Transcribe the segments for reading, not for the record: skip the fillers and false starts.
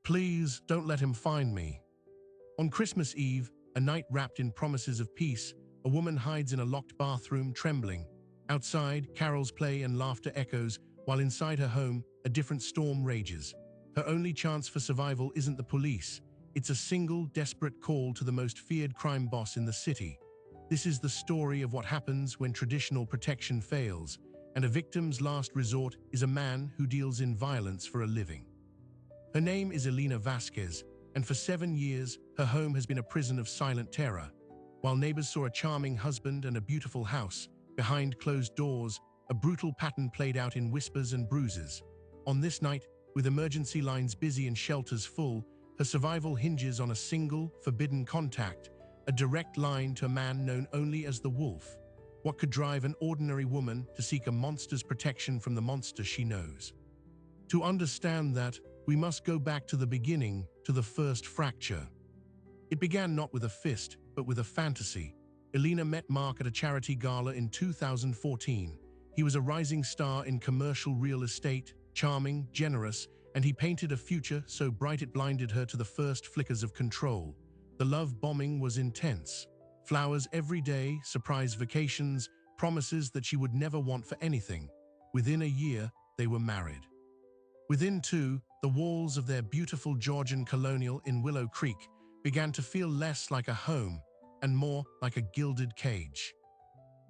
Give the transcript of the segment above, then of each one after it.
Please don't let him find me. On Christmas Eve, a night wrapped in promises of peace, a woman hides in a locked bathroom, trembling. Outside, carols play and laughter echoes, while inside her home, a different storm rages. Her only chance for survival isn't the police. It's a single, desperate call to the most feared crime boss in the city. This is the story of what happens when traditional protection fails, and a victim's last resort is a man who deals in violence for a living. Her name is Elena Vasquez, and for 7 years, her home has been a prison of silent terror. While neighbors saw a charming husband and a beautiful house, behind closed doors, a brutal pattern played out in whispers and bruises. On this night, with emergency lines busy and shelters full, her survival hinges on a single, forbidden contact, a direct line to a man known only as the Wolf. What could drive an ordinary woman to seek a monster's protection from the monster she knows? To understand that, we must go back to the beginning, to the first fracture. It began not with a fist, but with a fantasy. Elena met Mark at a charity gala in 2014. He was a rising star in commercial real estate, charming, generous, and he painted a future so bright it blinded her to the first flickers of control. The love bombing was intense. Flowers every day, surprise vacations, promises that she would never want for anything. Within a year, they were married. Within 2, the walls of their beautiful Georgian colonial in Willow Creek began to feel less like a home and more like a gilded cage.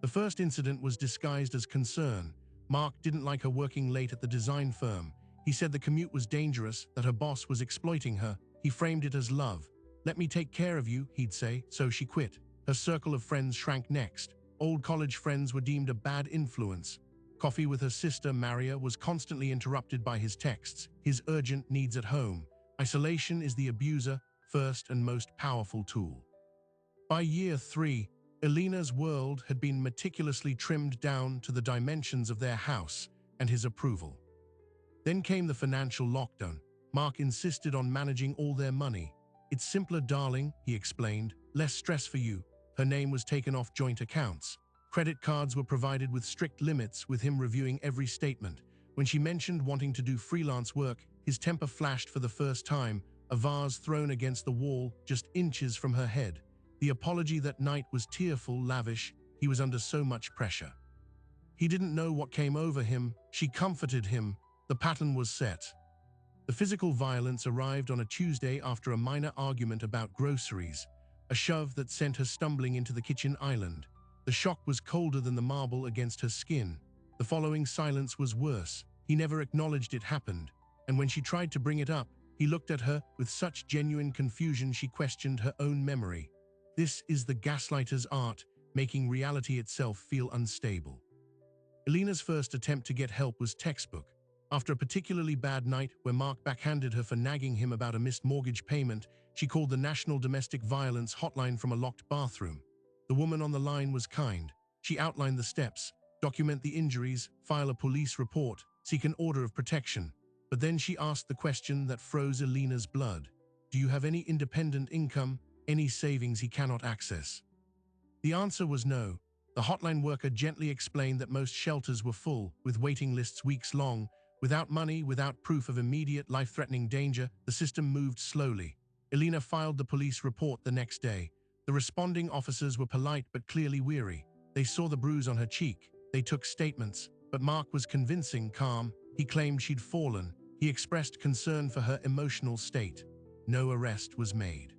The first incident was disguised as concern. Mark didn't like her working late at the design firm. He said the commute was dangerous, that her boss was exploiting her. He framed it as love. "Let me take care of you," he'd say, so she quit. Her circle of friends shrank next. Old college friends were deemed a bad influence. Coffee with her sister, Maria, was constantly interrupted by his texts, his urgent needs at home. Isolation is the abuser, first and most powerful tool. By year 3, Elena's world had been meticulously trimmed down to the dimensions of their house and his approval. Then came the financial lockdown. Mark insisted on managing all their money. "It's simpler, darling," he explained. "Less stress for you." Her name was taken off joint accounts. Credit cards were provided with strict limits, with him reviewing every statement. When she mentioned wanting to do freelance work, his temper flashed for the first time, a vase thrown against the wall just inches from her head. The apology that night was tearful, lavish. He was under so much pressure. He didn't know what came over him. She comforted him. The pattern was set. The physical violence arrived on a Tuesday after a minor argument about groceries, a shove that sent her stumbling into the kitchen island. The shock was colder than the marble against her skin. The following silence was worse. He never acknowledged it happened, and when she tried to bring it up, he looked at her with such genuine confusion she questioned her own memory. This is the gaslighter's art, making reality itself feel unstable. Elena's first attempt to get help was textbook. After a particularly bad night where Mark backhanded her for nagging him about a missed mortgage payment, she called the National Domestic Violence Hotline from a locked bathroom. The woman on the line was kind. She outlined the steps: document the injuries, file a police report, seek an order of protection. But then she asked the question that froze Elena's blood. "Do you have any independent income, any savings he cannot access?" The answer was no. The hotline worker gently explained that most shelters were full, with waiting lists weeks long. Without money, without proof of immediate life-threatening danger, the system moved slowly. Elena filed the police report the next day. The responding officers were polite but clearly weary. They saw the bruise on her cheek. They took statements. But Mark was convincing, calm. He claimed she'd fallen. He expressed concern for her emotional state. No arrest was made.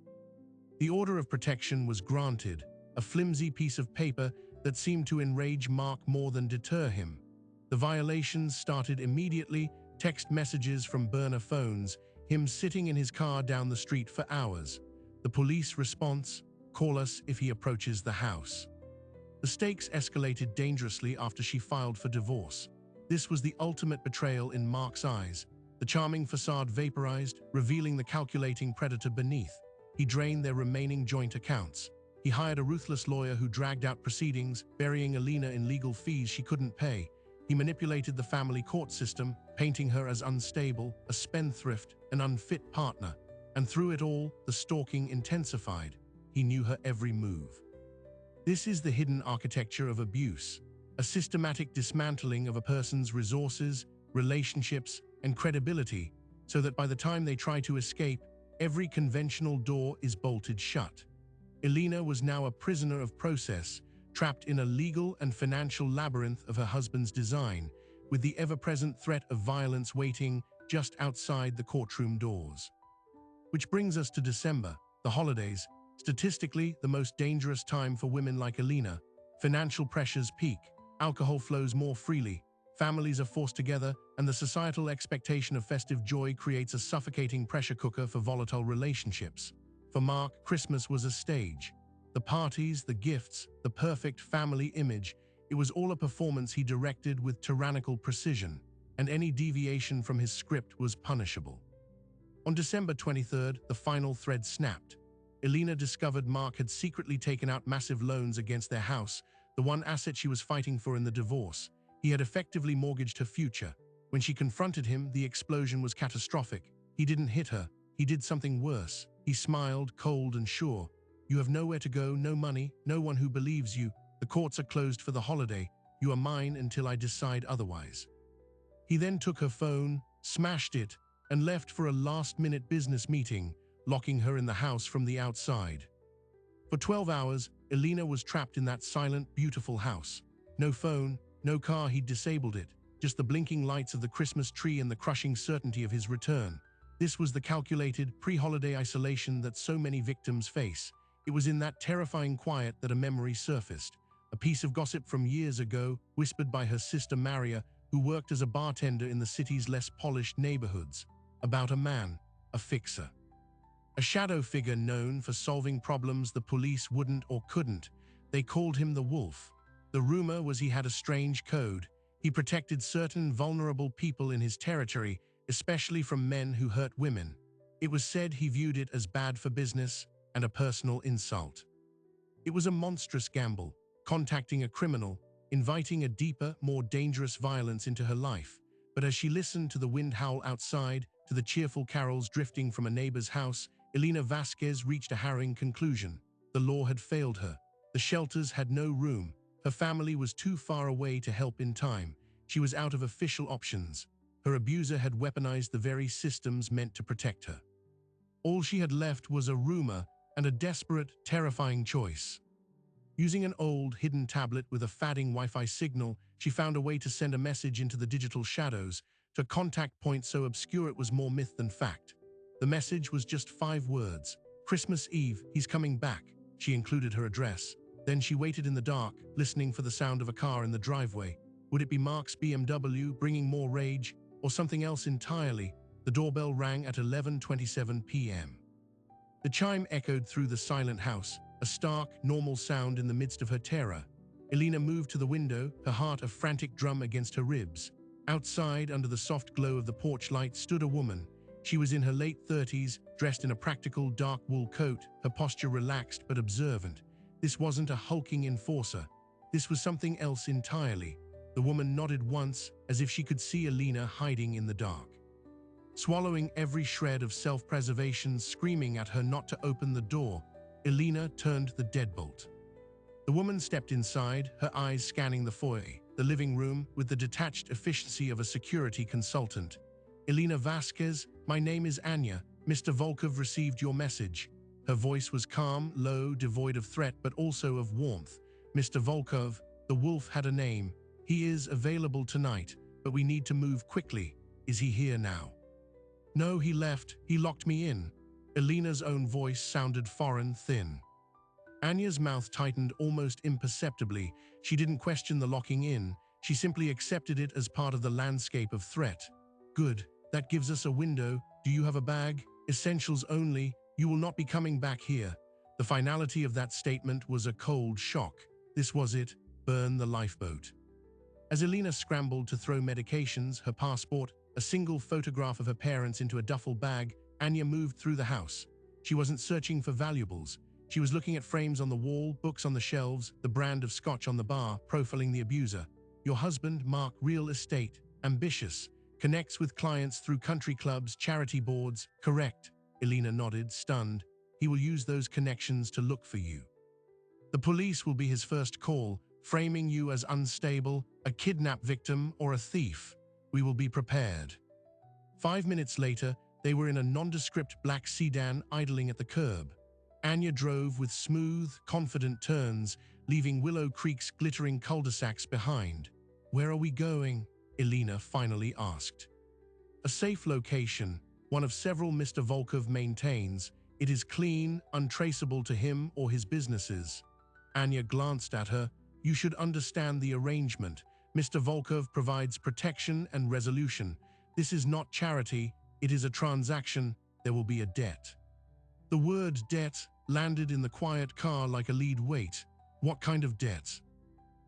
The order of protection was granted, a flimsy piece of paper that seemed to enrage Mark more than deter him. The violations started immediately: text messages from burner phones, him sitting in his car down the street for hours. The police response: "Call us if he approaches the house." The stakes escalated dangerously after she filed for divorce. This was the ultimate betrayal in Mark's eyes. The charming facade vaporized, revealing the calculating predator beneath. He drained their remaining joint accounts. He hired a ruthless lawyer who dragged out proceedings, burying Elena in legal fees she couldn't pay. He manipulated the family court system, painting her as unstable, a spendthrift, an unfit partner. And through it all, the stalking intensified. He knew her every move. This is the hidden architecture of abuse, a systematic dismantling of a person's resources, relationships, and credibility. so that by the time they try to escape, every conventional door is bolted shut. Elena was now a prisoner of process, trapped in a legal and financial labyrinth of her husband's design, with the ever-present threat of violence waiting just outside the courtroom doors. Which brings us to December, the holidays, statistically the most dangerous time for women like Elena. Financial pressures peak, alcohol flows more freely, families are forced together, and the societal expectation of festive joy creates a suffocating pressure cooker for volatile relationships. For Mark, Christmas was a stage. The parties, the gifts, the perfect family image, it was all a performance he directed with tyrannical precision, and any deviation from his script was punishable. On December 23rd, the final thread snapped. Elena discovered Mark had secretly taken out massive loans against their house, the one asset she was fighting for in the divorce. He had effectively mortgaged her future. When she confronted him, the explosion was catastrophic. He didn't hit her. He did something worse. He smiled, cold and sure. "You have nowhere to go, no money, no one who believes you. The courts are closed for the holiday. You are mine until I decide otherwise." He then took her phone, smashed it, and left for a last-minute business meeting, locking her in the house from the outside. For 12 hours, Elena was trapped in that silent, beautiful house. No phone, no car, he'd disabled it. Just the blinking lights of the Christmas tree and the crushing certainty of his return. This was the calculated, pre-holiday isolation that so many victims face. It was in that terrifying quiet that a memory surfaced. A piece of gossip from years ago, whispered by her sister Maria, who worked as a bartender in the city's less polished neighborhoods. About a man, a fixer. A shadow figure known for solving problems the police wouldn't or couldn't. They called him the Wolf. The rumor was he had a strange code. He protected certain vulnerable people in his territory, especially from men who hurt women. It was said he viewed it as bad for business and a personal insult. It was a monstrous gamble, contacting a criminal, inviting a deeper, more dangerous violence into her life. But as she listened to the wind howl outside, to the cheerful carols drifting from a neighbor's house, Elena Vasquez reached a harrowing conclusion. The law had failed her. The shelters had no room. Her family was too far away to help in time. She was out of official options. Her abuser had weaponized the very systems meant to protect her. All she had left was a rumor and a desperate, terrifying choice. Using an old, hidden tablet with a fadding Wi-Fi signal, she found a way to send a message into the digital shadows, to a contact point so obscure it was more myth than fact. The message was just 5 words. "Christmas Eve, he's coming back." She included her address. Then she waited in the dark, listening for the sound of a car in the driveway. Would it be Mark's BMW bringing more rage, or something else entirely? The doorbell rang at 11:27 p.m. The chime echoed through the silent house, a stark, normal sound in the midst of her terror. Elena moved to the window, her heart a frantic drum against her ribs. Outside, under the soft glow of the porch light, stood a woman. She was in her late 30s, dressed in a practical dark wool coat, her posture relaxed but observant. This wasn't a hulking enforcer. This was something else entirely. The woman nodded once, as if she could see Elena hiding in the dark. Swallowing every shred of self-preservation, screaming at her not to open the door, Elena turned the deadbolt. The woman stepped inside, her eyes scanning the foyer, the living room, with the detached efficiency of a security consultant. "Elena Vasquez, my name is Anya. Mr. Volkov received your message." Her voice was calm, low, devoid of threat, but also of warmth. "Mr. Volkov, the wolf had a name. He is available tonight, but we need to move quickly. Is he here now?" "No, he left. He locked me in." Elena's own voice sounded foreign, thin. Anya's mouth tightened almost imperceptibly. She didn't question the locking in. She simply accepted it as part of the landscape of threat. "Good. That gives us a window. Do you have a bag? Essentials only. You will not be coming back here." The finality of that statement was a cold shock. This was it. Burn the lifeboat. As Elena scrambled to throw medications, her passport, a single photograph of her parents into a duffel bag, Anya moved through the house. She wasn't searching for valuables. She was looking at frames on the wall, books on the shelves, the brand of scotch on the bar, profiling the abuser. "Your husband, Mark, real estate, ambitious, connects with clients through country clubs, charity boards." "Correct." Elena nodded, stunned. "He will use those connections to look for you. The police will be his first call, framing you as unstable, a kidnap victim, or a thief. We will be prepared." 5 minutes later, they were in a nondescript black sedan idling at the curb. Anya drove with smooth, confident turns, leaving Willow Creek's glittering cul-de-sacs behind. "Where are we going?" Elena finally asked. "A safe location, one of several Mr. Volkov maintains. It is clean, untraceable to him or his businesses." Anya glanced at her. "You should understand the arrangement. Mr. Volkov provides protection and resolution. This is not charity, it is a transaction. There will be a debt." The word debt landed in the quiet car like a lead weight. "What kind of debt?"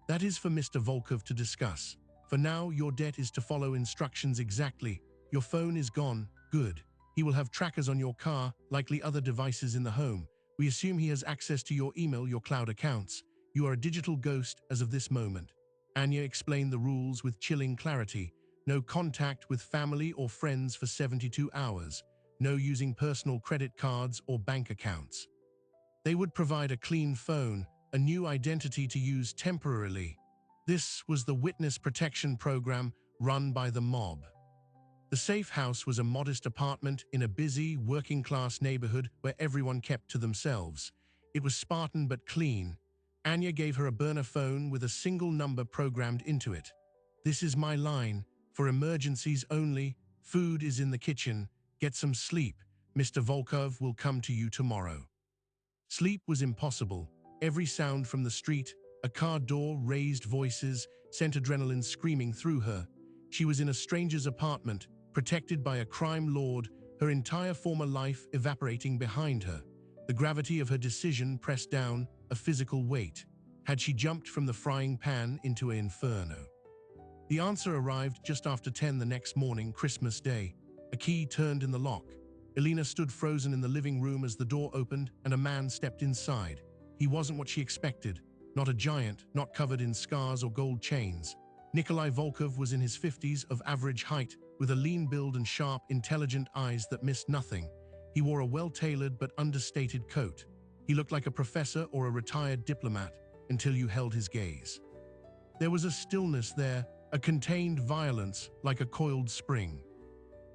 "That is for Mr. Volkov to discuss. For now, your debt is to follow instructions exactly. Your phone is gone. Good. He will have trackers on your car, likely other devices in the home. We assume he has access to your email, your cloud accounts. You are a digital ghost as of this moment." Anya explained the rules with chilling clarity. No contact with family or friends for 72 hours. No using personal credit cards or bank accounts. They would provide a clean phone, a new identity to use temporarily. This was the witness protection program run by the mob. The safe house was a modest apartment in a busy, working-class neighborhood where everyone kept to themselves. It was Spartan but clean. Anya gave her a burner phone with a single number programmed into it. "This is my line. For emergencies only. Food is in the kitchen. Get some sleep. Mr. Volkov will come to you tomorrow." Sleep was impossible. Every sound from the street, a car door, raised voices, sent adrenaline screaming through her. She was in a stranger's apartment, protected by a crime lord, her entire former life evaporating behind her. The gravity of her decision pressed down, a physical weight. Had she jumped from the frying pan into an inferno? The answer arrived just after 10 the next morning, Christmas Day. A key turned in the lock. Elena stood frozen in the living room as the door opened and a man stepped inside. He wasn't what she expected. Not a giant, not covered in scars or gold chains. Nikolai Volkov was in his 50s, of average height, with a lean build and sharp, intelligent eyes that missed nothing. He wore a well-tailored but understated coat. He looked like a professor or a retired diplomat until you held his gaze. There was a stillness there, a contained violence like a coiled spring.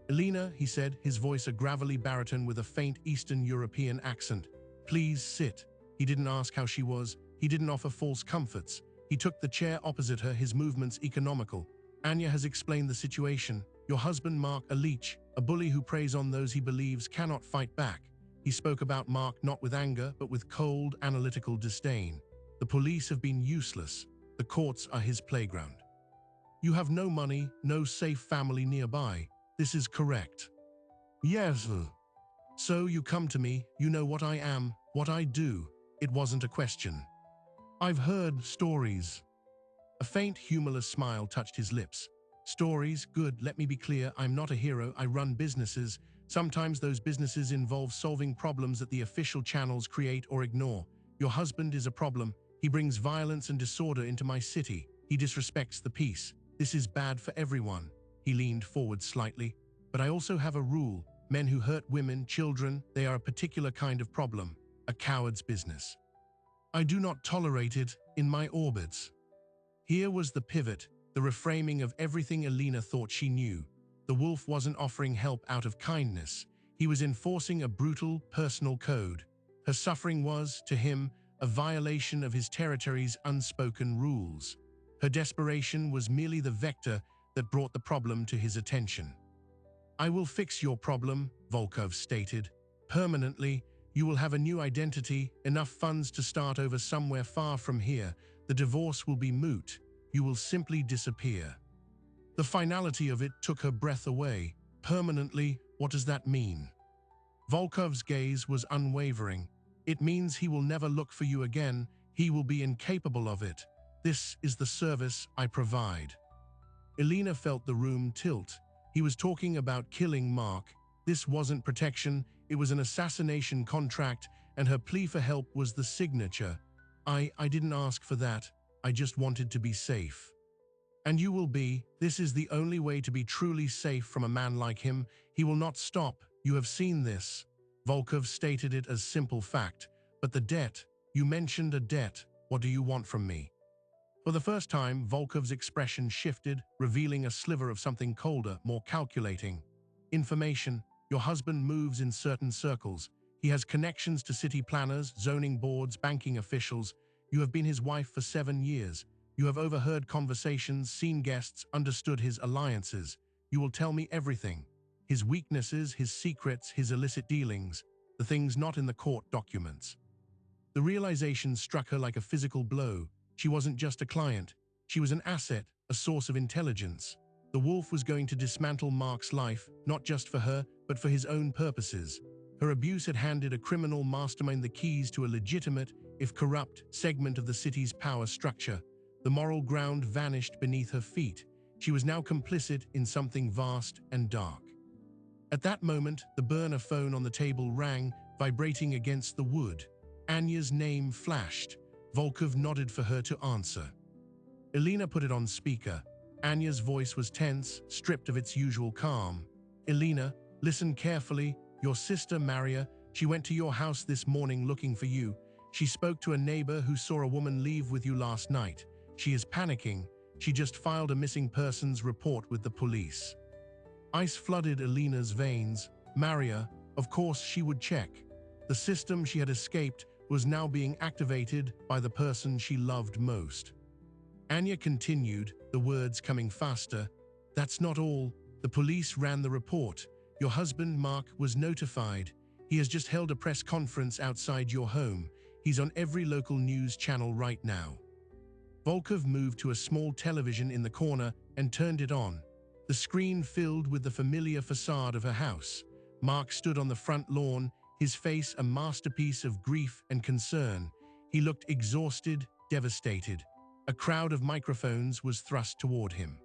"Elena," he said, his voice a gravelly baritone with a faint Eastern European accent. "Please sit." He didn't ask how she was. He didn't offer false comforts. He took the chair opposite her, his movements economical. "Anya has explained the situation. Your husband, Mark, a leech, a bully who preys on those he believes cannot fight back." He spoke about Mark not with anger, but with cold, analytical disdain. "The police have been useless. The courts are his playground. You have no money, no safe family nearby. This is correct." "Yes." "So you come to me, you know what I am, what I do." It wasn't a question. "I've heard stories." A faint, humorless smile touched his lips. "Stories? Good, let me be clear, I'm not a hero, I run businesses. Sometimes those businesses involve solving problems that the official channels create or ignore. Your husband is a problem. He brings violence and disorder into my city. He disrespects the peace. This is bad for everyone." He leaned forward slightly. "But I also have a rule. Men who hurt women, children, they are a particular kind of problem. A coward's business. I do not tolerate it in my orbits." Here was the pivot, the reframing of everything Elena thought she knew. The wolf wasn't offering help out of kindness. He was enforcing a brutal, personal code. Her suffering was, to him, a violation of his territory's unspoken rules. Her desperation was merely the vector that brought the problem to his attention. "I will fix your problem," Volkov stated. "Permanently, you will have a new identity, enough funds to start over somewhere far from here. The divorce will be moot. You will simply disappear." The finality of it took her breath away. "Permanently, what does that mean?" Volkov's gaze was unwavering. "It means he will never look for you again. He will be incapable of it. This is the service I provide." Elena felt the room tilt. He was talking about killing Mark. This wasn't protection, it was an assassination contract, and her plea for help was the signature. I didn't ask for that. I just wanted to be safe." "And you will be. This is the only way to be truly safe from a man like him. He will not stop. You have seen this." Volkov stated it as simple fact. "But the debt. You mentioned a debt. What do you want from me?" For the first time, Volkov's expression shifted, revealing a sliver of something colder, more calculating. Information: your husband moves in certain circles. He has connections to city planners, zoning boards, banking officials. You have been his wife for 7 years. You have overheard conversations, seen guests, understood his alliances. You will tell me everything. His weaknesses, his secrets, his illicit dealings, the things not in the court documents. The realization struck her like a physical blow. She wasn't just a client. She was an asset, a source of intelligence. The wolf was going to dismantle Mark's life, not just for her, but for his own purposes. Her abuse had handed a criminal mastermind the keys to a legitimate, if corrupt, segment of the city's power structure. The moral ground vanished beneath her feet. She was now complicit in something vast and dark. At that moment, the burner phone on the table rang, vibrating against the wood. Anya's name flashed. Volkov nodded for her to answer. Elena put it on speaker. Anya's voice was tense, stripped of its usual calm. "Elena, listen carefully. Your sister, Maria, she went to your house this morning looking for you. She spoke to a neighbor who saw a woman leave with you last night. She is panicking. She just filed a missing persons report with the police." Ice flooded Elena's veins. Maria, of course she would check. The system she had escaped was now being activated by the person she loved most. Anya continued, the words coming faster. "That's not all. The police ran the report. Your husband, Mark, was notified. He has just held a press conference outside your home. He's on every local news channel right now." Volkov moved to a small television in the corner and turned it on. The screen filled with the familiar facade of her house. Mark stood on the front lawn, his face a masterpiece of grief and concern. He looked exhausted, devastated. A crowd of microphones was thrust toward him.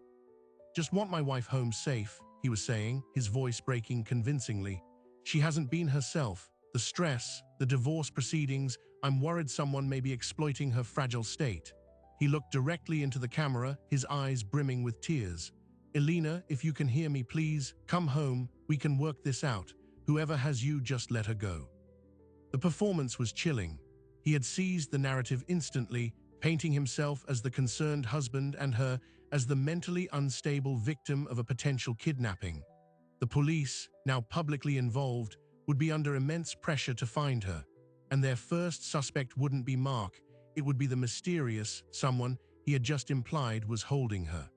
"Just want my wife home safe," he was saying, his voice breaking convincingly. "She hasn't been herself. The stress, the divorce proceedings, I'm worried someone may be exploiting her fragile state." He looked directly into the camera, his eyes brimming with tears. "Elena, if you can hear me, please, come home. We can work this out. Whoever has you, just let her go." The performance was chilling. He had seized the narrative instantly, painting himself as the concerned husband and her as the mentally unstable victim of a potential kidnapping. The police, now publicly involved, would be under immense pressure to find her, and their first suspect wouldn't be Mark. It would be the mysterious someone he had just implied was holding her.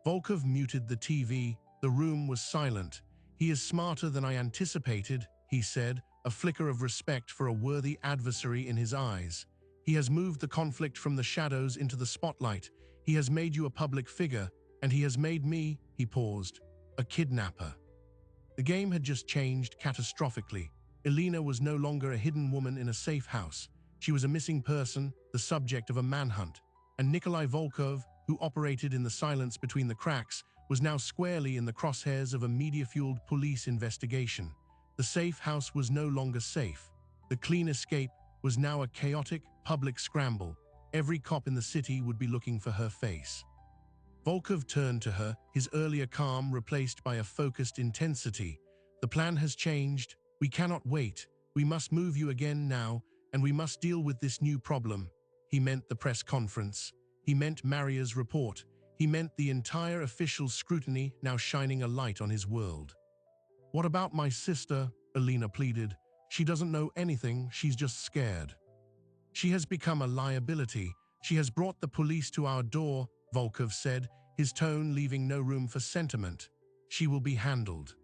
Volkov muted the TV. The room was silent. "He is smarter than I anticipated," he said, a flicker of respect for a worthy adversary in his eyes. "He has moved the conflict from the shadows into the spotlight. He has made you a public figure, and he has made me," he paused, "a kidnapper." The game had just changed catastrophically. Elena was no longer a hidden woman in a safe house. She was a missing person, the subject of a manhunt. And Nikolai Volkov, who operated in the silence between the cracks, was now squarely in the crosshairs of a media-fueled police investigation. The safe house was no longer safe. The clean escape was now a chaotic, public scramble. Every cop in the city would be looking for her face. Volkov turned to her, his earlier calm replaced by a focused intensity. "The plan has changed. We cannot wait. We must move you again now, and we must deal with this new problem." He meant the press conference. He meant Maria's report. He meant the entire official scrutiny now shining a light on his world. "What about my sister?" Elena pleaded. "She doesn't know anything, she's just scared." "She has become a liability. She has brought the police to our door," Volkov said, his tone leaving no room for sentiment. "She will be handled."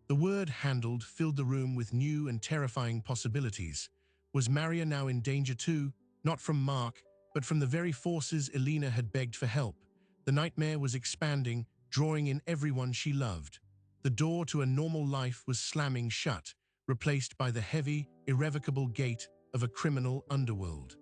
The word handled filled the room with new and terrifying possibilities. Was Maria now in danger too? Not from Mark, but from the very forces Elena had begged for help. The nightmare was expanding, drawing in everyone she loved. The door to a normal life was slamming shut, replaced by the heavy, irrevocable gate of a criminal underworld.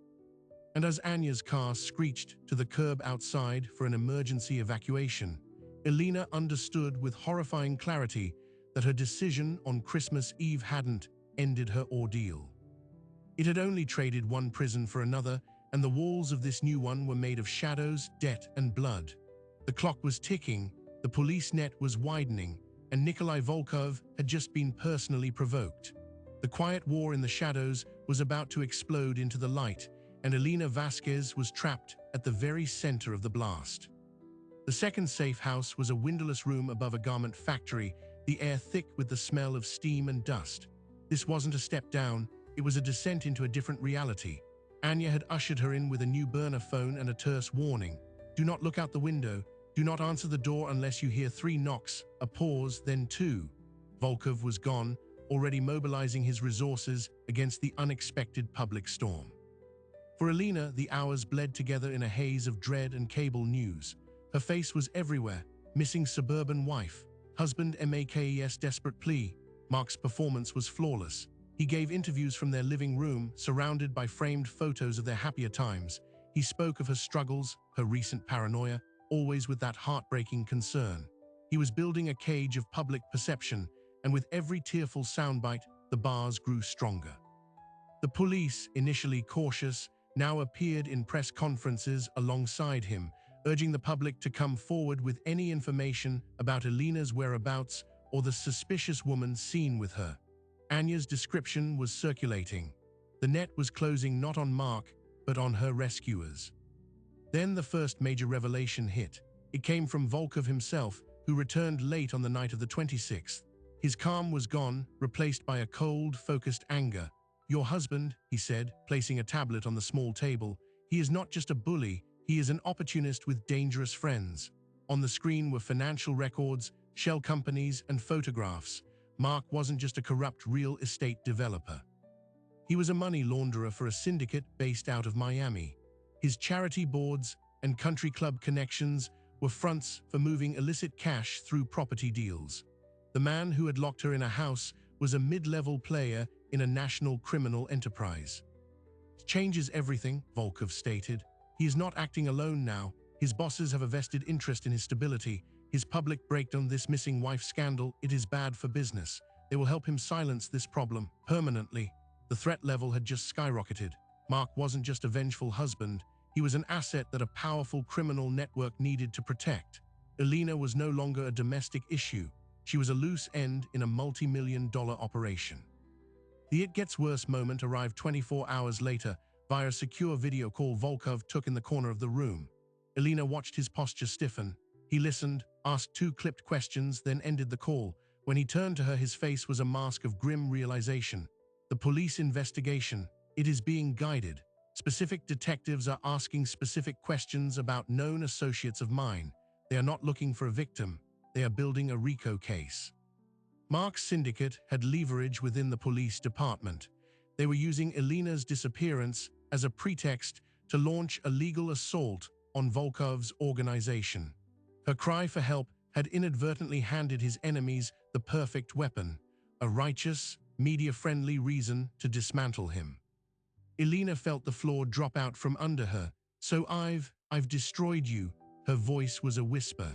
And as Anya's car screeched to the curb outside for an emergency evacuation, Elena understood with horrifying clarity that her decision on Christmas Eve hadn't ended her ordeal. It had only traded one prison for another, and the walls of this new one were made of shadows, debt, and blood. The clock was ticking, the police net was widening, and Nikolai Volkov had just been personally provoked. The quiet war in the shadows was about to explode into the light, and Elena Vasquez was trapped at the very center of the blast. The second safe house was a windowless room above a garment factory, the air thick with the smell of steam and dust. This wasn't a step down, it was a descent into a different reality. Anya had ushered her in with a new burner phone and a terse warning. Do not look out the window. Do not answer the door unless you hear 3 knocks, a pause, then 2. Volkov was gone, already mobilizing his resources against the unexpected public storm. For Alina, the hours bled together in a haze of dread and cable news. Her face was everywhere: missing suburban wife, husband MAKES desperate plea. Mark's performance was flawless. He gave interviews from their living room, surrounded by framed photos of their happier times. He spoke of her struggles, her recent paranoia, always with that heartbreaking concern. He was building a cage of public perception, and with every tearful soundbite, the bars grew stronger. The police, initially cautious, now appeared in press conferences alongside him, urging the public to come forward with any information about Alina's whereabouts or the suspicious woman seen with her. Anya's description was circulating. The net was closing not on Mark, but on her rescuers. Then the first major revelation hit. It came from Volkov himself, who returned late on the night of the 26th. His calm was gone, replaced by a cold, focused anger. Your husband, he said, placing a tablet on the small table, he is not just a bully, he is an opportunist with dangerous friends. On the screen were financial records, shell companies, and photographs. Mark wasn't just a corrupt real estate developer. He was a money launderer for a syndicate based out of Miami. His charity boards and country club connections were fronts for moving illicit cash through property deals. The man who had locked her in a house was a mid-level player in a national criminal enterprise. It changes everything, Volkov stated. He is not acting alone now. His bosses have a vested interest in his stability. His public breakdown on this missing wife scandal, it is bad for business. They will help him silence this problem permanently. The threat level had just skyrocketed. Mark wasn't just a vengeful husband. He was an asset that a powerful criminal network needed to protect. Alina was no longer a domestic issue. She was a loose end in a multi-million-dollar operation. The "it gets worse" moment arrived 24 hours later via a secure video call Volkov took in the corner of the room. Alina watched his posture stiffen. He listened, asked 2 clipped questions, then ended the call. When he turned to her, his face was a mask of grim realization. The police investigation, it is being guided. Specific detectives are asking specific questions about known associates of mine. They are not looking for a victim. They are building a RICO case. Mark's syndicate had leverage within the police department. They were using Alina's disappearance as a pretext to launch a legal assault on Volkov's organization. Her cry for help had inadvertently handed his enemies the perfect weapon, a righteous, media-friendly reason to dismantle him. Alina felt the floor drop out from under her. So I've destroyed you, her voice was a whisper.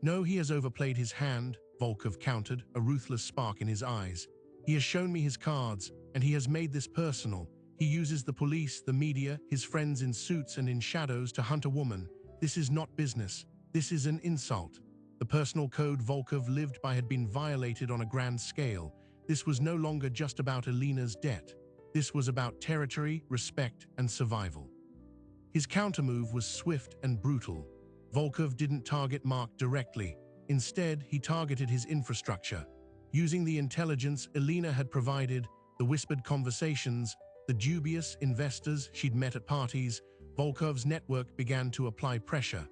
No, he has overplayed his hand, Volkov countered, a ruthless spark in his eyes. He has shown me his cards, and he has made this personal. He uses the police, the media, his friends in suits and in shadows to hunt a woman. This is not business. This is an insult. The personal code Volkov lived by had been violated on a grand scale. This was no longer just about Alina's debt. This was about territory, respect, and survival. His countermove was swift and brutal. Volkov didn't target Mark directly. Instead, he targeted his infrastructure. Using the intelligence Alina had provided, the whispered conversations, the dubious investors she'd met at parties, Volkov's network began to apply pressure.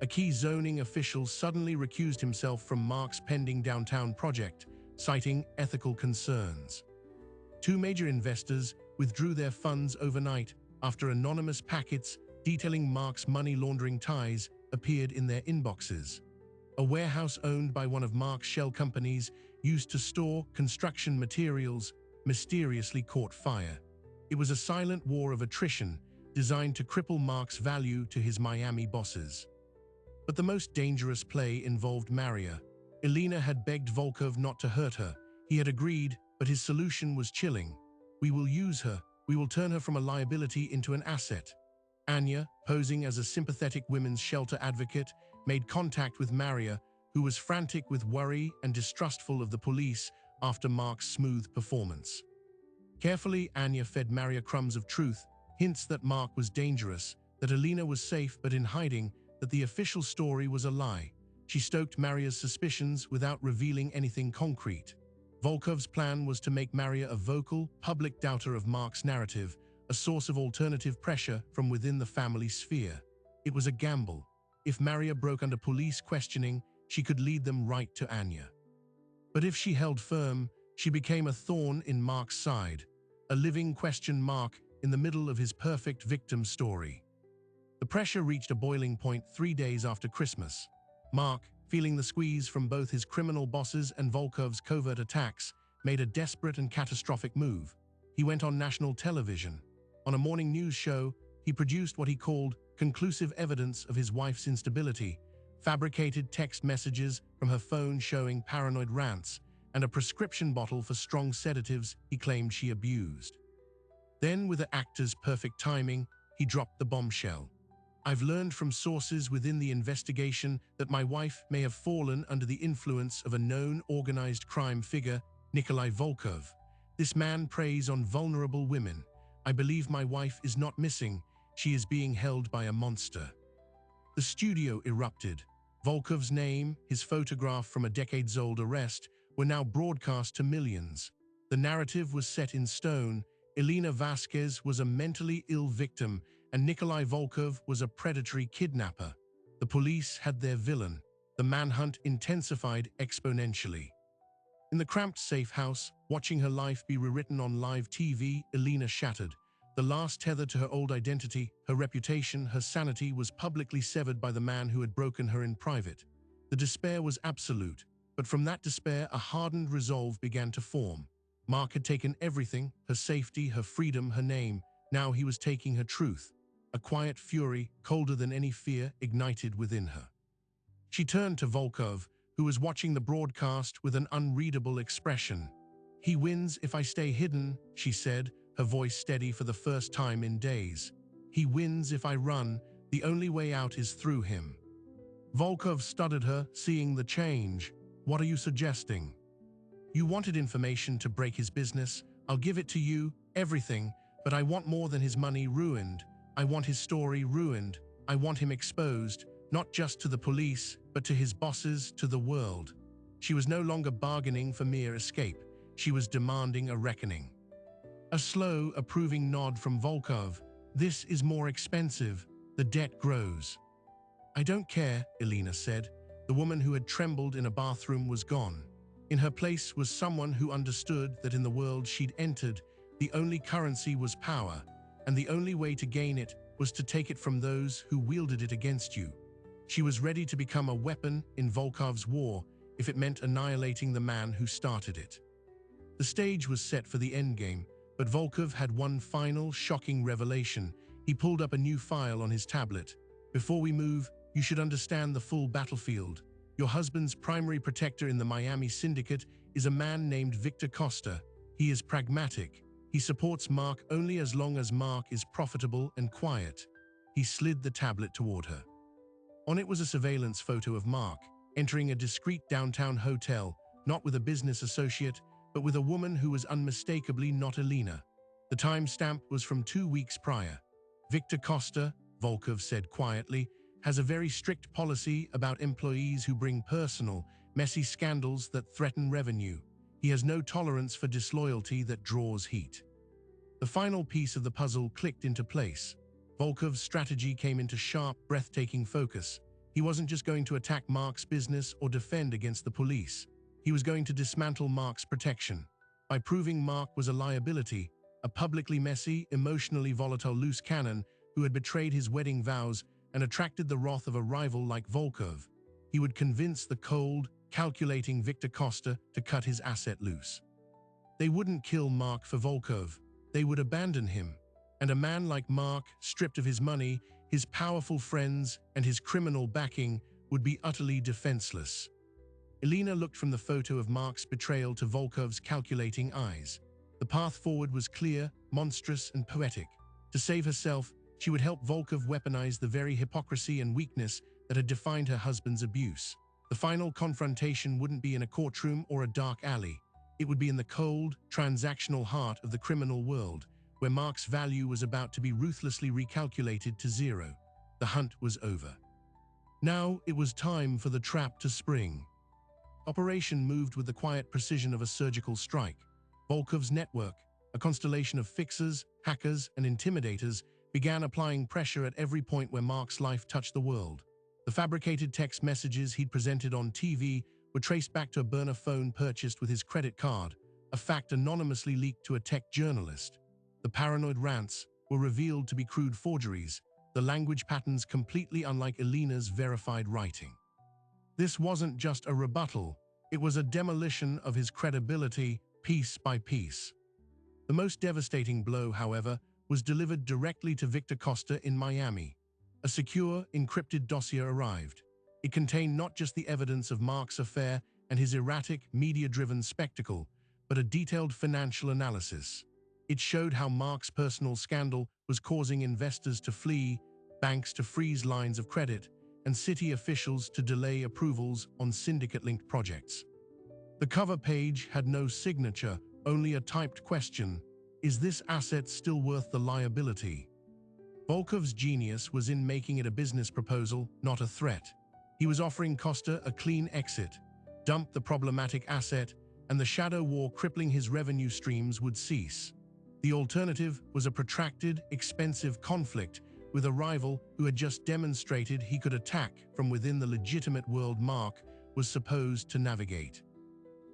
A key zoning official suddenly recused himself from Mark's pending downtown project, citing ethical concerns. 2 major investors withdrew their funds overnight after anonymous packets detailing Mark's money laundering ties appeared in their inboxes. A warehouse owned by one of Mark's shell companies used to store construction materials mysteriously caught fire. It was a silent war of attrition designed to cripple Mark's value to his Miami bosses. But the most dangerous play involved Maria. Alina had begged Volkov not to hurt her. He had agreed, but his solution was chilling. We will use her. We will turn her from a liability into an asset. Anya, posing as a sympathetic women's shelter advocate, made contact with Maria, who was frantic with worry and distrustful of the police after Mark's smooth performance. Carefully, Anya fed Maria crumbs of truth, hints that Mark was dangerous, that Alina was safe but in hiding, that the official story was a lie. She stoked Maria's suspicions without revealing anything concrete. Volkov's plan was to make Maria a vocal, public doubter of Mark's narrative, a source of alternative pressure from within the family sphere. It was a gamble. If Maria broke under police questioning, she could lead them right to Anya. But if she held firm, she became a thorn in Mark's side, a living question mark in the middle of his perfect victim story. The pressure reached a boiling point 3 days after Christmas. Mark, feeling the squeeze from both his criminal bosses and Volkov's covert attacks, made a desperate and catastrophic move. He went on national television. On a morning news show, he produced what he called conclusive evidence of his wife's instability, fabricated text messages from her phone showing paranoid rants, and a prescription bottle for strong sedatives he claimed she abused. Then, with the actor's perfect timing, he dropped the bombshell. "I've learned from sources within the investigation that my wife may have fallen under the influence of a known organized crime figure, Nikolai Volkov. This man preys on vulnerable women. I believe my wife is not missing. She is being held by a monster." The studio erupted. Volkov's name, his photograph from a decades-old arrest, were now broadcast to millions. The narrative was set in stone. Elena Vasquez was a mentally ill victim, and Nikolai Volkov was a predatory kidnapper. The police had their villain. The manhunt intensified exponentially. In the cramped safe house, watching her life be rewritten on live TV, Elena shattered. The last tether to her old identity, her reputation, her sanity was publicly severed by the man who had broken her in private. The despair was absolute, but from that despair a hardened resolve began to form. Mark had taken everything, her safety, her freedom, her name. Now he was taking her truth. A quiet fury, colder than any fear, ignited within her. She turned to Volkov, who was watching the broadcast with an unreadable expression. "He wins if I stay hidden," she said, her voice steady for the first time in days. "He wins if I run. The only way out is through him." Volkov studied her, seeing the change. "What are you suggesting?" "You wanted information to break his business. I'll give it to you, everything, but I want more than his money ruined. I want his story ruined. I want him exposed, not just to the police, but to his bosses, to the world." She was no longer bargaining for mere escape. She was demanding a reckoning. A slow, approving nod from Volkov. "This is more expensive. The debt grows." "I don't care," Elena said. The woman who had trembled in a bathroom was gone. In her place was someone who understood that in the world she'd entered, the only currency was power, and the only way to gain it was to take it from those who wielded it against you. She was ready to become a weapon in Volkov's war if it meant annihilating the man who started it. The stage was set for the endgame, but Volkov had one final, shocking revelation. He pulled up a new file on his tablet. "Before we move, you should understand the full battlefield. Your husband's primary protector in the Miami syndicate is a man named Victor Costa. He is pragmatic. He supports Mark only as long as Mark is profitable and quiet." He slid the tablet toward her. On it was a surveillance photo of Mark, entering a discreet downtown hotel, not with a business associate, but with a woman who was unmistakably not Elena. The timestamp was from 2 weeks prior. "Victor Costa," Volkov said quietly, "has a very strict policy about employees who bring personal, messy scandals that threaten revenue. He has no tolerance for disloyalty that draws heat." The final piece of the puzzle clicked into place. Volkov's strategy came into sharp, breathtaking focus. He wasn't just going to attack Mark's business or defend against the police. He was going to dismantle Mark's protection. By proving Mark was a liability, a publicly messy, emotionally volatile loose cannon who had betrayed his wedding vows and attracted the wrath of a rival like Volkov, he would convince the cold, calculating Victor Costa to cut his asset loose. They wouldn't kill Mark for Volkov. They would abandon him. And a man like Mark, stripped of his money, his powerful friends, and his criminal backing, would be utterly defenseless. Elena looked from the photo of Mark's betrayal to Volkov's calculating eyes. The path forward was clear, monstrous, and poetic. To save herself, she would help Volkov weaponize the very hypocrisy and weakness that had defined her husband's abuse. The final confrontation wouldn't be in a courtroom or a dark alley. It would be in the cold, transactional heart of the criminal world, where Mark's value was about to be ruthlessly recalculated to zero. The hunt was over. Now it was time for the trap to spring. Operation moved with the quiet precision of a surgical strike. Volkov's network, a constellation of fixers, hackers, and intimidators, began applying pressure at every point where Mark's life touched the world. The fabricated text messages he'd presented on TV were traced back to a burner phone purchased with his credit card, a fact anonymously leaked to a tech journalist. The paranoid rants were revealed to be crude forgeries, the language patterns completely unlike Elena's verified writing. This wasn't just a rebuttal, it was a demolition of his credibility, piece by piece. The most devastating blow, however, was delivered directly to Victor Costa in Miami. A secure, encrypted dossier arrived. It contained not just the evidence of Mark's affair and his erratic, media-driven spectacle, but a detailed financial analysis. It showed how Mark's personal scandal was causing investors to flee, banks to freeze lines of credit, and city officials to delay approvals on syndicate-linked projects. The cover page had no signature, only a typed question: is this asset still worth the liability? Volkov's genius was in making it a business proposal, not a threat. He was offering Costa a clean exit, dump the problematic asset, and the shadow war crippling his revenue streams would cease. The alternative was a protracted, expensive conflict with a rival who had just demonstrated he could attack from within the legitimate world Mark was supposed to navigate.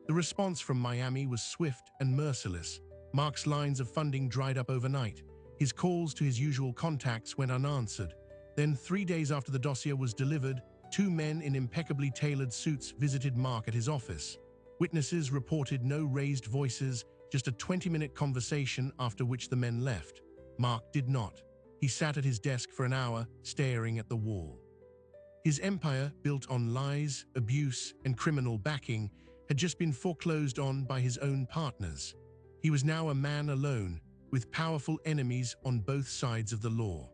The response from Miami was swift and merciless. Mark's lines of funding dried up overnight. His calls to his usual contacts went unanswered. Then, 3 days after the dossier was delivered, 2 men in impeccably tailored suits visited Mark at his office. Witnesses reported no raised voices, just a 20-minute conversation after which the men left. Mark did not. He sat at his desk for an hour, staring at the wall. His empire, built on lies, abuse, and criminal backing, had just been foreclosed on by his own partners. He was now a man alone, with powerful enemies on both sides of the law.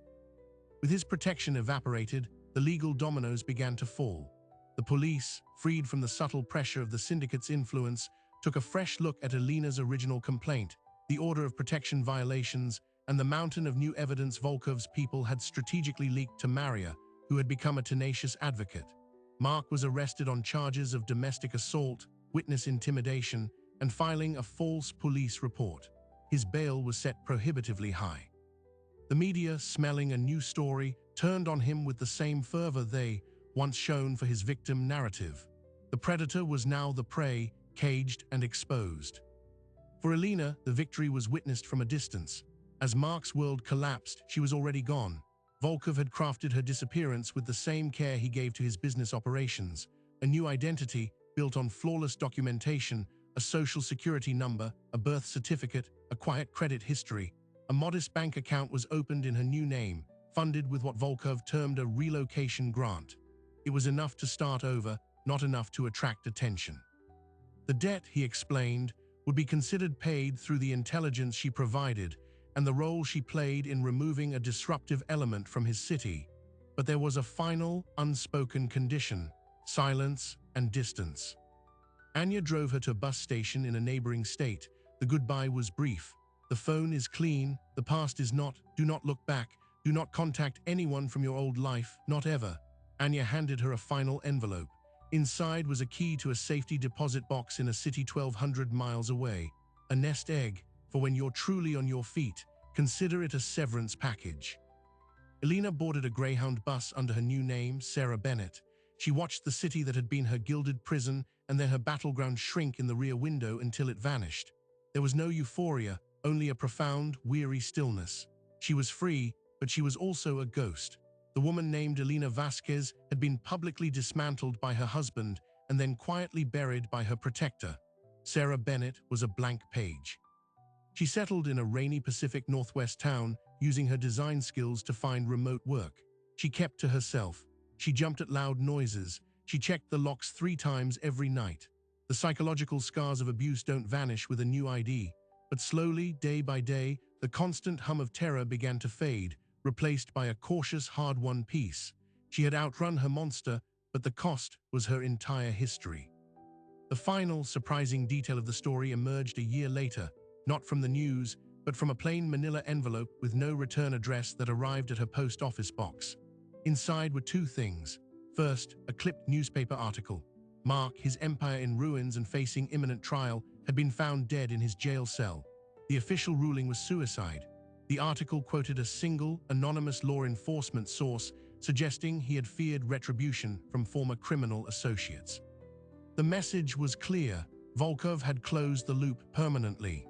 With his protection evaporated, the legal dominoes began to fall. The police, freed from the subtle pressure of the syndicate's influence, took a fresh look at Elena's original complaint, the order of protection violations, and the mountain of new evidence Volkov's people had strategically leaked to Mafia, who had become a tenacious advocate. Mark was arrested on charges of domestic assault, witness intimidation, and filing a false police report. His bail was set prohibitively high. The media, smelling a new story, turned on him with the same fervor they once shown for his victim narrative. The predator was now the prey, caged and exposed. For Elena, the victory was witnessed from a distance. As Mark's world collapsed, she was already gone. Volkov had crafted her disappearance with the same care he gave to his business operations. A new identity, built on flawless documentation, a social security number, a birth certificate, a quiet credit history. A modest bank account was opened in her new name, funded with what Volkov termed a relocation grant. It was enough to start over, not enough to attract attention. The debt, he explained, would be considered paid through the intelligence she provided and the role she played in removing a disruptive element from his city. But there was a final, unspoken condition: silence and distance. Anya drove her to a bus station in a neighboring state. The goodbye was brief. The phone is clean, the past is not. Do not look back. Do not contact anyone from your old life, not ever. Anya handed her a final envelope. Inside was a key to a safety deposit box in a city 1,200 miles away. A nest egg, for when you're truly on your feet. Consider it a severance package. Elena boarded a Greyhound bus under her new name, Sarah Bennett. She watched the city that had been her gilded prison and then her battleground shrink in the rear window until it vanished. There was no euphoria, only a profound, weary stillness. She was free, but she was also a ghost. The woman named Elena Vasquez had been publicly dismantled by her husband and then quietly buried by her protector. Sarah Bennett was a blank page. She settled in a rainy Pacific Northwest town, using her design skills to find remote work. She kept to herself. She jumped at loud noises. She checked the locks 3 times every night. The psychological scars of abuse don't vanish with a new ID. But slowly, day by day, the constant hum of terror began to fade, replaced by a cautious, hard-won peace. She had outrun her monster, but the cost was her entire history. The final, surprising detail of the story emerged a year later, not from the news, but from a plain manila envelope with no return address that arrived at her post office box. Inside were 2 things: First, a clipped newspaper article. Mark, his empire in ruins and facing imminent trial, had been found dead in his jail cell. The official ruling was suicide. The article quoted a single, anonymous law enforcement source, suggesting he had feared retribution from former criminal associates. The message was clear: Volkov had closed the loop permanently.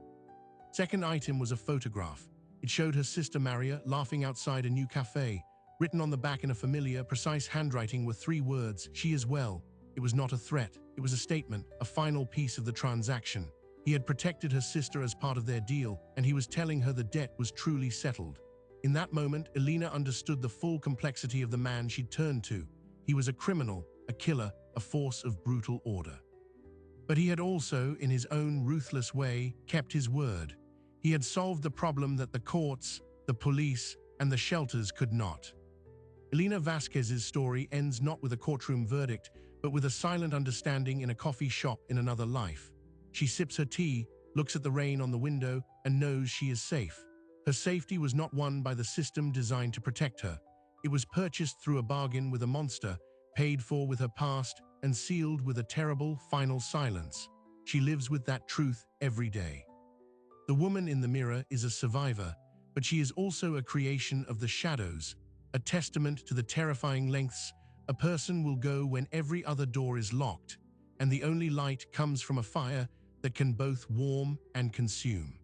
Second item was a photograph. It showed her sister Maria laughing outside a new cafe. Written on the back in a familiar, precise handwriting were 3 words: "She is well." It was not a threat. It was a statement, a final piece of the transaction. He had protected her sister as part of their deal, and he was telling her the debt was truly settled. In that moment, Elena understood the full complexity of the man she'd turned to. He was a criminal, a killer, a force of brutal order. But he had also, in his own ruthless way, kept his word. He had solved the problem that the courts, the police, and the shelters could not. Elena Vasquez's story ends not with a courtroom verdict, but with a silent understanding in a coffee shop in another life. She sips her tea, looks at the rain on the window, and knows she is safe. Her safety was not won by the system designed to protect her. It was purchased through a bargain with a monster, paid for with her past, and sealed with a terrible final silence. She lives with that truth every day. The woman in the mirror is a survivor, but she is also a creation of the shadows, a testament to the terrifying lengths a person will go when every other door is locked, and the only light comes from a fire that can both warm and consume.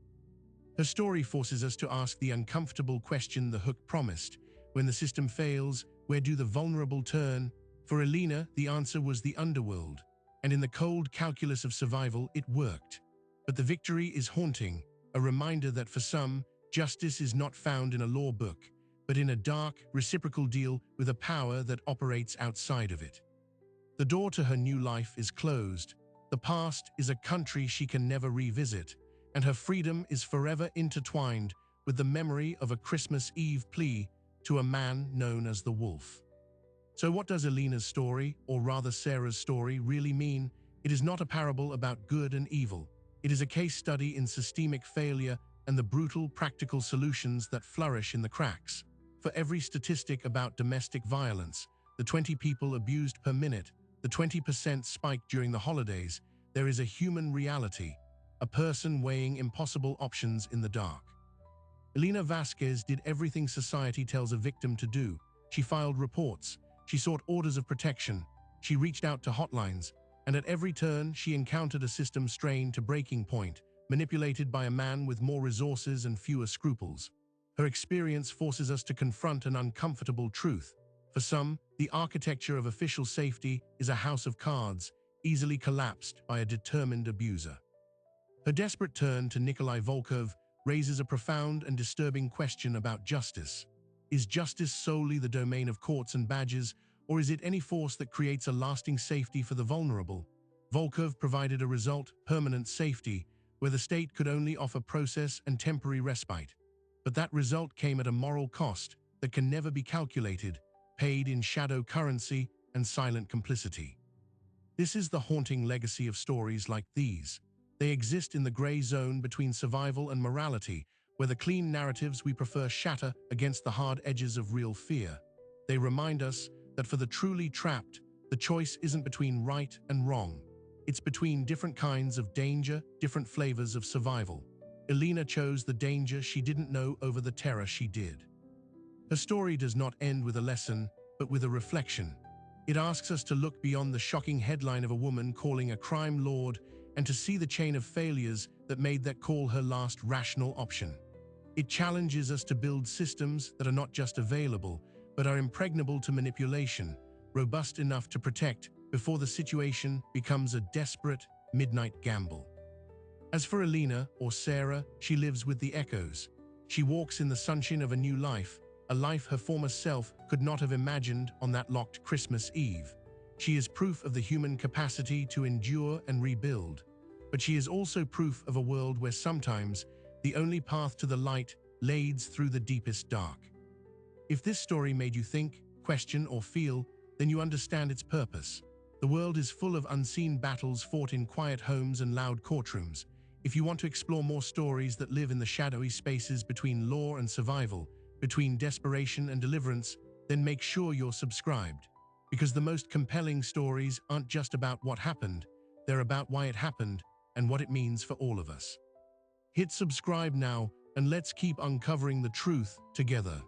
Her story forces us to ask the uncomfortable question the hook promised. When the system fails, where do the vulnerable turn? For Elena, the answer was the underworld, and in the cold calculus of survival, it worked. But the victory is haunting, a reminder that for some, justice is not found in a law book, but in a dark, reciprocal deal with a power that operates outside of it. The door to her new life is closed. The past is a country she can never revisit, and her freedom is forever intertwined with the memory of a Christmas Eve plea to a man known as the Wolf. So what does Elena's story, or rather Sarah's story, really mean? It is not a parable about good and evil. It is a case study in systemic failure and the brutal, practical solutions that flourish in the cracks. For every statistic about domestic violence, the 20 people abused per minute, the 20% spike during the holidays, there is a human reality, a person weighing impossible options in the dark. Elena Vasquez did everything society tells a victim to do. She filed reports, she sought orders of protection, she reached out to hotlines, and at every turn she encountered a system strained to breaking point, manipulated by a man with more resources and fewer scruples. Her experience forces us to confront an uncomfortable truth. For some, the architecture of official safety is a house of cards, easily collapsed by a determined abuser. Her desperate turn to Nikolai Volkov raises a profound and disturbing question about justice. Is justice solely the domain of courts and badges, or is it any force that creates a lasting safety for the vulnerable? Volkov provided a result, permanent safety, where the state could only offer process and temporary respite. But that result came at a moral cost that can never be calculated, paid in shadow currency and silent complicity. This is the haunting legacy of stories like these. They exist in the gray zone between survival and morality, where the clean narratives we prefer shatter against the hard edges of real fear. They remind us that for the truly trapped, the choice isn't between right and wrong. It's between different kinds of danger, different flavors of survival. Elena chose the danger she didn't know over the terror she did. Her story does not end with a lesson, but with a reflection. It asks us to look beyond the shocking headline of a woman calling a crime lord and to see the chain of failures that made that call her last rational option. It challenges us to build systems that are not just available, but are impregnable to manipulation, robust enough to protect before the situation becomes a desperate midnight gamble. As for Elena, or Sarah, she lives with the echoes. She walks in the sunshine of a new life, a life her former self could not have imagined on that locked Christmas Eve. She is proof of the human capacity to endure and rebuild. But she is also proof of a world where sometimes the only path to the light leads through the deepest dark. If this story made you think, question, or feel, then you understand its purpose. The world is full of unseen battles fought in quiet homes and loud courtrooms. If you want to explore more stories that live in the shadowy spaces between law and survival, between desperation and deliverance, then make sure you're subscribed. Because the most compelling stories aren't just about what happened, they're about why it happened and what it means for all of us. Hit subscribe now and let's keep uncovering the truth together.